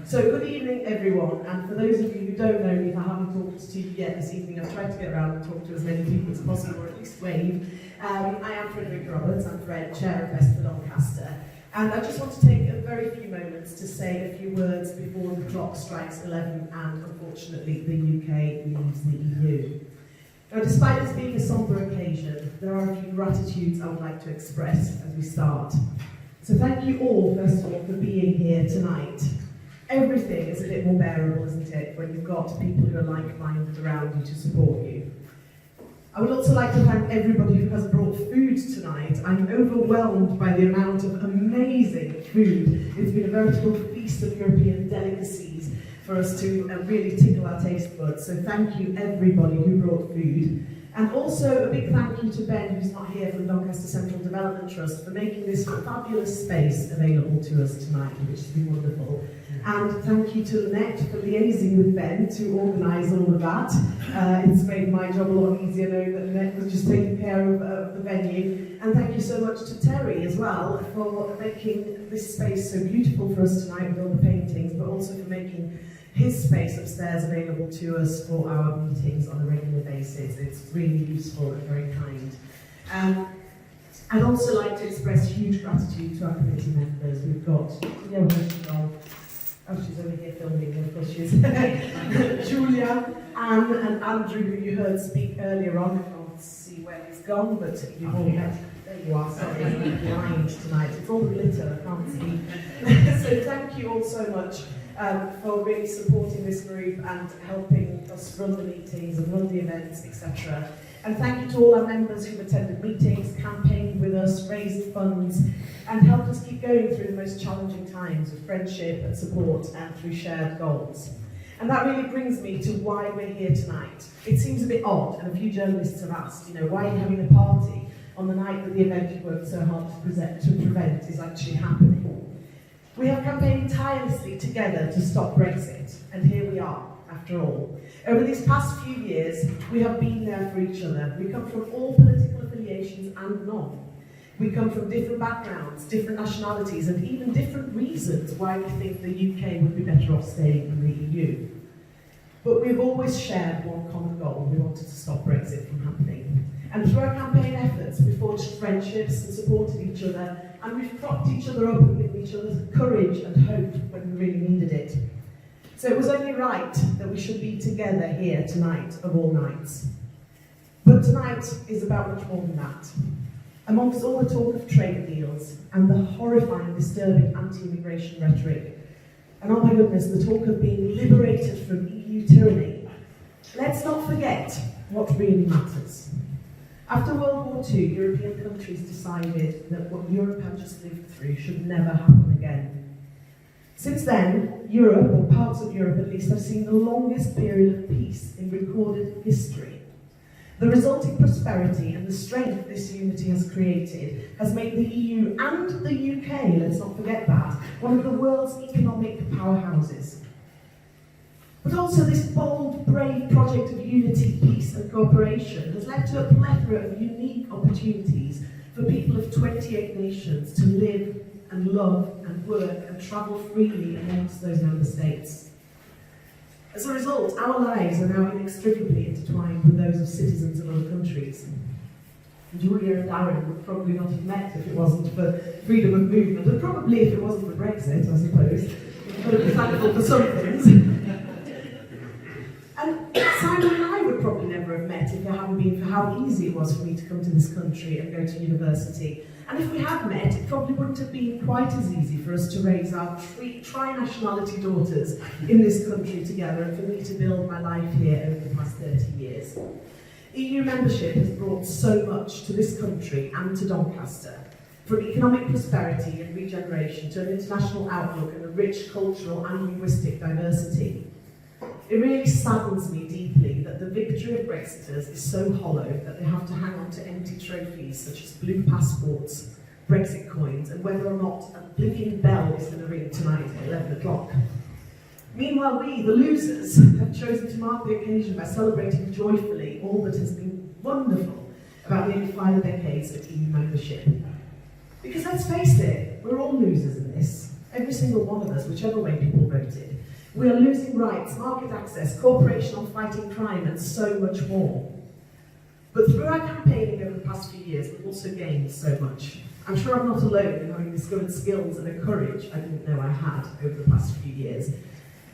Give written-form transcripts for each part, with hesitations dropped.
So good evening everyone, and for those of you who don't know me, if I haven't talked to you yet this evening, I've tried to get around and talk to as many people as possible, or at least wave. I am Frederika Roberts, I'm Fred, Chair of West for Doncaster, and I just want to take a very few moments to say a few words before the clock strikes 11 and unfortunately the UK leaves the EU. Now, despite this being a sombre occasion, there are a few gratitudes I would like to express as we start. So thank you all, first of all, for being here tonight. Everything is a bit more bearable, isn't it, when you've got people who are like-minded around you to support you. I would also like to thank everybody who has brought food tonight. I'm overwhelmed by the amount of amazing food. It's been a veritable feast of European delicacies for us to really tickle our taste buds. So thank you everybody who brought food. And also a big thank you to Ben, who's not here, from Doncaster Central Development Trust, for making this fabulous space available to us tonight, which has been wonderful. And thank you to Lynette for liaising with Ben to organise all of that. It's made my job a lot easier knowing that Lynette was just taking care of the venue. And thank you so much to Terry as well for making this space so beautiful for us tonight with all the paintings, but also for making his space upstairs available to us for our meetings on a regular basis. It's really useful and very kind. I'd also like to express huge gratitude to our committee members. We've got, she's over here filming, of course she is. Julia, Anne and Andrew, who you heard speak earlier on. I can't see where he's gone, but you've all met. There you are, sorry, I'm blind tonight. It's all glitter, I can't see. So thank you all so much for really supporting this group and helping us run the meetings and run the events, etc. And thank you to all our members who've attended meetings, campaigned with us, raised funds, and helped us keep going through the most challenging times with friendship and support and through shared goals. And that really brings me to why we're here tonight. It seems a bit odd, and a few journalists have asked, why are you having a party on the night that the event you worked so hard to prevent is actually happening? We have campaigned tirelessly together to stop Brexit, and here we are, after all. Over these past few years, we have been there for each other. We come from all political affiliations and none. We come from different backgrounds, different nationalities, and even different reasons why we think the UK would be better off staying in the EU. But we've always shared one common goal. We wanted to stop Brexit from happening. And through our campaign efforts, we forged friendships and supported each other, and we've propped each other up and given each other courage and hope when we really needed it. So it was only right that we should be together here tonight, of all nights. But tonight is about much more than that. Amongst all the talk of trade deals and the horrifying, disturbing anti-immigration rhetoric, and oh my goodness, the talk of being liberated from EU tyranny, let's not forget what really matters. After World War II, European countries decided that what Europe had just lived through should never happen again. Since then, Europe, or parts of Europe at least, have seen the longest period of peace in recorded history. The resulting prosperity and the strength this unity has created has made the EU and the UK, let's not forget that, one of the world's economic powerhouses. But also this bold, brave project of unity, peace and cooperation has led to a plethora of unique opportunities for people of 28 nations to live and love and work and travel freely amongst those member states. As a result, our lives are now inextricably intertwined with those of citizens of other countries. Julia and Darren would probably not have met if it wasn't for freedom of movement, and probably if it wasn't for Brexit, I suppose. We've got to be thankful for some things. And Simon and I would probably never have met if it hadn't been for how easy it was for me to come to this country and go to university. And if we had met, it probably wouldn't have been quite as easy for us to raise our tri-nationality daughters in this country together and for me to build my life here over the past 30 years. EU membership has brought so much to this country and to Doncaster, from economic prosperity and regeneration to an international outlook and a rich cultural and linguistic diversity. It really saddens me deeply that the victory of Brexiters is so hollow that they have to hang on to empty trophies such as blue passports, Brexit coins, and whether or not a blinking bell is going to ring tonight at 11 o'clock. Meanwhile, we, the losers, have chosen to mark the occasion by celebrating joyfully all that has been wonderful about nearly 5 decades of EU membership. Because let's face it, we're all losers in this. Every single one of us, whichever way people voted. We are losing rights, market access, cooperation on fighting crime, and so much more. But through our campaigning over the past few years, we've also gained so much. I'm sure I'm not alone in having discovered skills and a courage I didn't know I had over the past few years.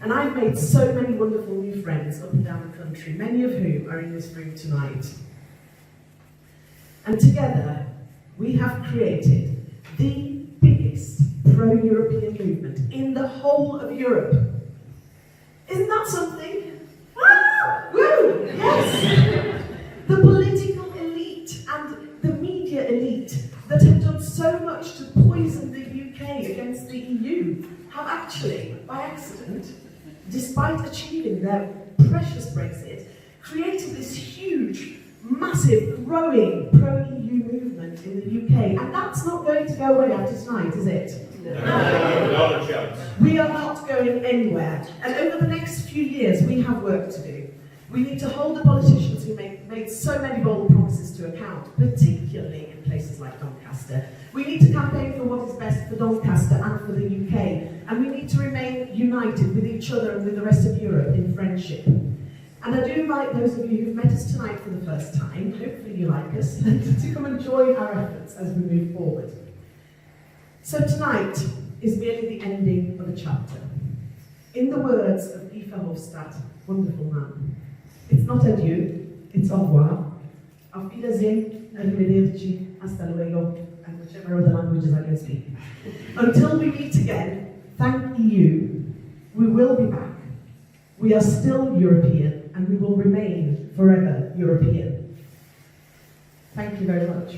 And I've made so many wonderful new friends up and down the country, many of whom are in this room tonight. And together, we have created the biggest pro-European movement in the whole of Europe. Isn't that something? Ah! Woo! Yes! The political elite and the media elite that have done so much to poison the UK against the EU have actually, by accident, despite achieving their precious Brexit, created this huge, massive, growing pro-EU movement in the UK. And that's not going to go away after tonight, is it? No, not a chance. We are not going anywhere. And over the next few years, we have work to do. We need to hold the politicians who made so many bold promises to account, particularly in places like Doncaster. We need to campaign for what is best for Doncaster and for the UK. And we need to remain united with each other and with the rest of Europe in friendship. And I do invite those of you who've met us tonight for the first time, hopefully you like us, to come and join our efforts as we move forward. So tonight is merely the ending of a chapter. In the words of Guy Verhofstadt, wonderful man, it's not adieu, it's au revoir, auf Wiedersehen, arrivederci, hasta luego, and whichever other languages I can speak. Until we meet again, thank EU, we will be back. We are still European, and we will remain forever European. Thank you very much.